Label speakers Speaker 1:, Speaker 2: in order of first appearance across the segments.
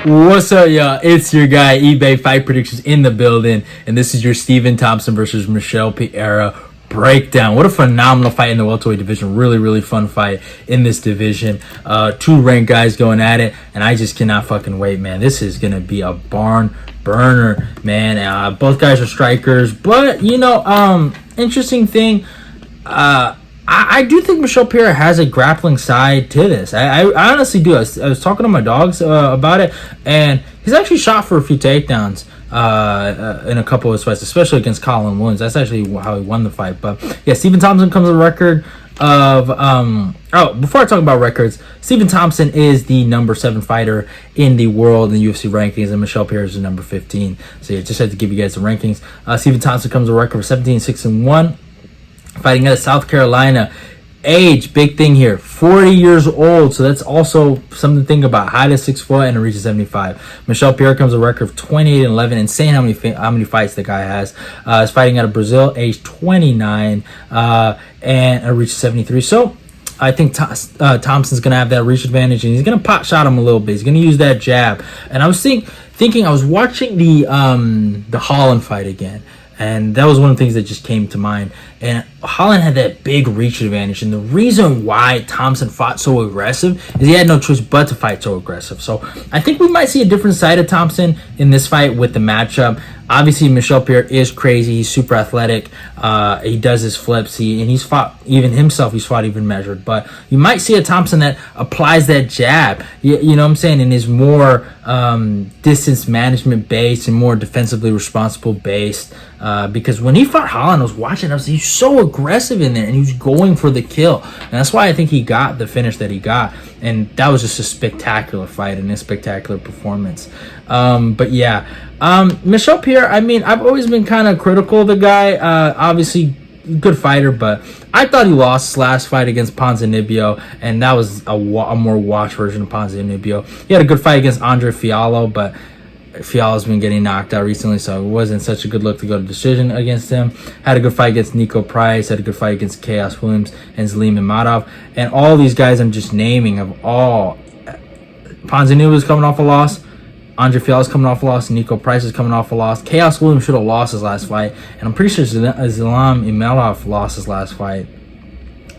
Speaker 1: What's up, y'all? It's your guy, eBay Fight Predictions in the building, and this is your Stephen Thompson versus Michel Pereira breakdown. What a phenomenal fight in the welterweight division. Really fun fight in this division. Two ranked guys going at it, and I just cannot fucking wait, man. This is gonna be a barn burner, man. Both guys are strikers, but interesting thing. I do think Michel Pereira has a grappling side to this. I honestly do. I was talking to my dogs about it, and he's actually shot for a few takedowns in a couple of his fights, especially against Colin Williams. That's actually how he won the fight. But yeah, Stephen Thompson comes with a record of before I talk about records, Stephen Thompson is the number 7 fighter in the world in the UFC rankings, and Michel Pereira is the number 15. So yeah, just had to give you guys the rankings. Stephen Thompson comes with a record of 17-6-1. Fighting out of South Carolina. Age, big thing here, 40 years old, so that's also something to think about. Height of 6 foot and a reach of 75. Michel Pereira comes with a record of 28-11. Insane how many fights the guy has. He's fighting out of Brazil, age 29, and a reach of 73. So I think Thompson's gonna have that reach advantage, and he's gonna pot shot him a little bit. He's gonna use that jab. And I was thinking, I was watching the Holland fight again. And that was one of the things that just came to mind. And Holland had that big reach advantage. And the reason why Thompson fought so aggressive is he had no choice but to fight so aggressive. So I think we might see a different side of Thompson in this fight with the matchup. Obviously, Michel Pereira is crazy. He's super athletic. He does his flips. He's fought even himself. He's fought even measured. But you might see a Thompson that applies that jab. You know what I'm saying? And is more distance management based and more defensively responsible based. Because when he fought Holland, I was watching. He's so aggressive in there, and he was going for the kill. And that's why I think he got the finish that he got. And that was just a spectacular fight and a spectacular performance. But yeah. Michel Pereira, I mean, I've always been kind of critical of the guy. Obviously, good fighter, but I thought he lost his last fight against Ponzinibbio, and that was a more washed version of Ponzinibbio. He had a good fight against Andre Fiallo, but Fiallo's been getting knocked out recently, so it wasn't such a good look to go to decision against him. Had a good fight against Nico Price, had a good fight against Chaos Williams and Zlim Imadov, and all these guys I'm just naming have all... Ponzinibbio's coming off a loss, Andre Fiallo's coming off a loss, Nico Price is coming off a loss. Chaos Williams should have lost his last fight, and I'm pretty sure Zlim Imadov lost his last fight.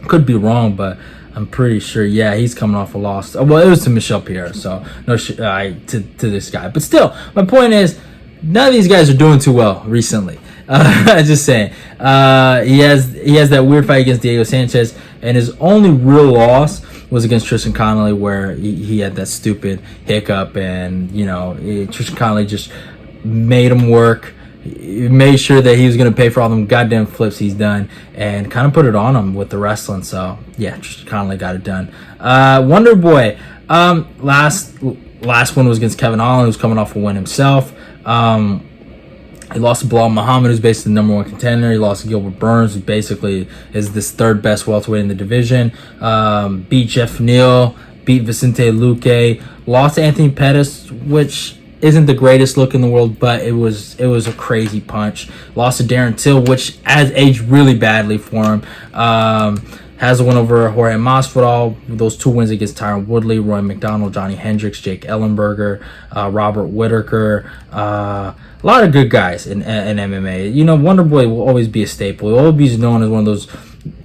Speaker 1: Could be wrong, but I'm pretty sure, yeah, he's coming off a loss. Well, it was to Michel Pereira, so no to this guy. But still, my point is, none of these guys are doing too well recently. Just saying. He has that weird fight against Diego Sanchez, and his only real loss was against Tristan Connolly, where he had that stupid hiccup, and Tristan Connolly just made him work. Made sure that he was going to pay for all them goddamn flips he's done, and kind of put it on him with the wrestling. So yeah, Tristan Connolly got it done. Wonder Boy, last one was against Kevin Holland, who's coming off a win himself. He lost to Bilal Muhammad, who's basically the #1 contender. He lost to Gilbert Burns, who basically is this third best welterweight in the division. Beat Jeff Neal, beat Vicente Luque, lost to Anthony Pettis, which isn't the greatest look in the world, but it was a crazy punch. Lost to Darren Till, which has aged really badly for him. Has a win over Jorge Masvidal. Those 2 wins against Tyron Woodley, Roy McDonald, Johnny Hendricks, Jake Ellenberger, Robert Whitaker. A lot of good guys in MMA. Wonder Boy will always be a staple. He'll always be known as one of those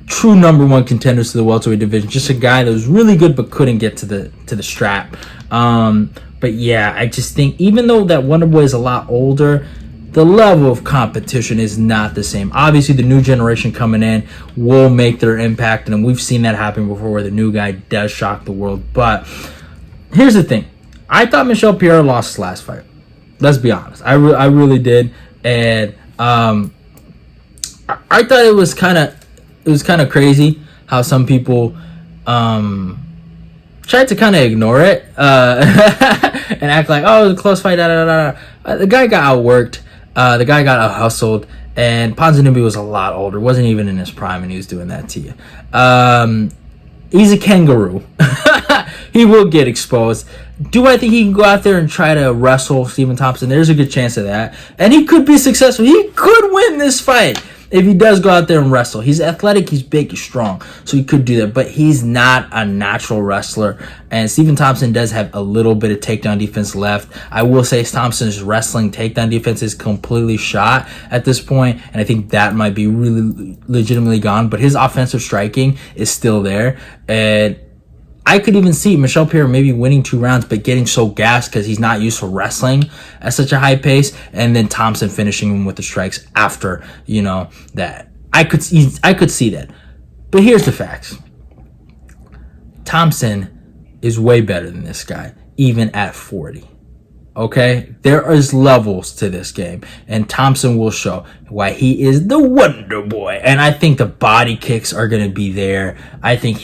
Speaker 1: true #1 contenders to the welterweight division. Just a guy that was really good but couldn't get to the strap. But yeah, I just think even though that Wonder Boy is a lot older, the level of competition is not the same. Obviously, the new generation coming in will make their impact, and we've seen that happen before where the new guy does shock the world. But here's the thing. I thought Michel Pereira lost his last fight. Let's be honest. I really did. And I thought it was kind of crazy how some people tried to kind of ignore it and act like, oh, it was a close fight. The guy got outworked. The guy got out-hustled. And Ponzinibbio was a lot older. Wasn't even in his prime, and he was doing that to you. He's a kangaroo. He will get exposed. Do I think he can go out there and try to wrestle Stephen Thompson? There's a good chance of that. And he could be successful. He could win this fight. if he does go out there and wrestle, he's athletic, he's big, he's strong, so he could do that, but he's not a natural wrestler. And Stephen Thompson does have a little bit of takedown defense left. I will say Thompson's wrestling takedown defense is completely shot at this point, and I think that might be really legitimately gone, but his offensive striking is still there. And I could even see Michel Pereira maybe winning 2 rounds, but getting so gassed because he's not used to wrestling at such a high pace, and then Thompson finishing him with the strikes after, that. I could see that. But here's the facts. Thompson is way better than this guy, even at 40. Okay? There is levels to this game, and Thompson will show why he is the Wonder Boy. And I think the body kicks are going to be there. I think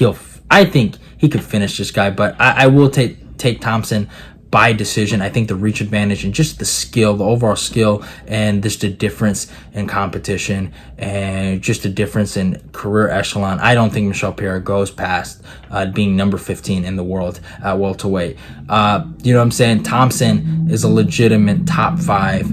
Speaker 1: he could finish this guy, but I will take Thompson by decision. I think the reach advantage and just the skill, the overall skill, and just the difference in competition and just the difference in career echelon. I don't think Michel Pereira goes past being number 15 in the world at welterweight. You know what I'm saying? Thompson is a legitimate top 5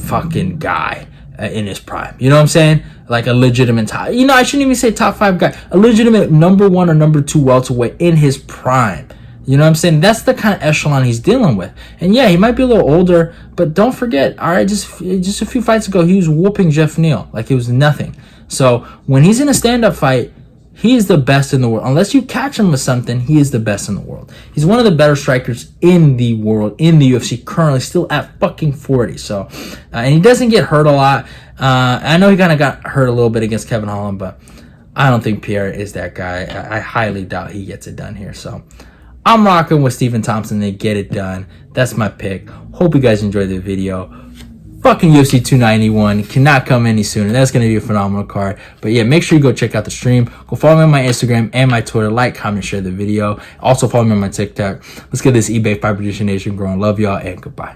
Speaker 1: fucking guy in his prime. You know what I'm saying? Like a legitimate top, I shouldn't even say top 5 guy, a legitimate number 1 or number 2 welterweight in his prime. You know what I'm saying? That's the kind of echelon he's dealing with. And yeah, he might be a little older, but don't forget, all right, just a few fights ago, he was whooping Jeff Neal like it was nothing. So when he's in a stand-up fight, he is the best in the world. Unless you catch him with something, he is the best in the world. He's one of the better strikers in the world, in the UFC, currently still at fucking 40. So, and he doesn't get hurt a lot. I know he kind of got hurt a little bit against Kevin Holland, but I don't think Pierre is that guy. I highly doubt he gets it done here. So I'm rocking with Stephen Thompson to get it done. That's my pick. Hope you guys enjoyed the video. Fucking UFC 291 cannot come any sooner. That's going to be a phenomenal card. But yeah, make sure you go check out the stream. Go follow me on my Instagram and my Twitter. Like, comment, share the video. Also follow me on my TikTok. Let's get this eBay Fight Prediction Nation growing. Love y'all and goodbye.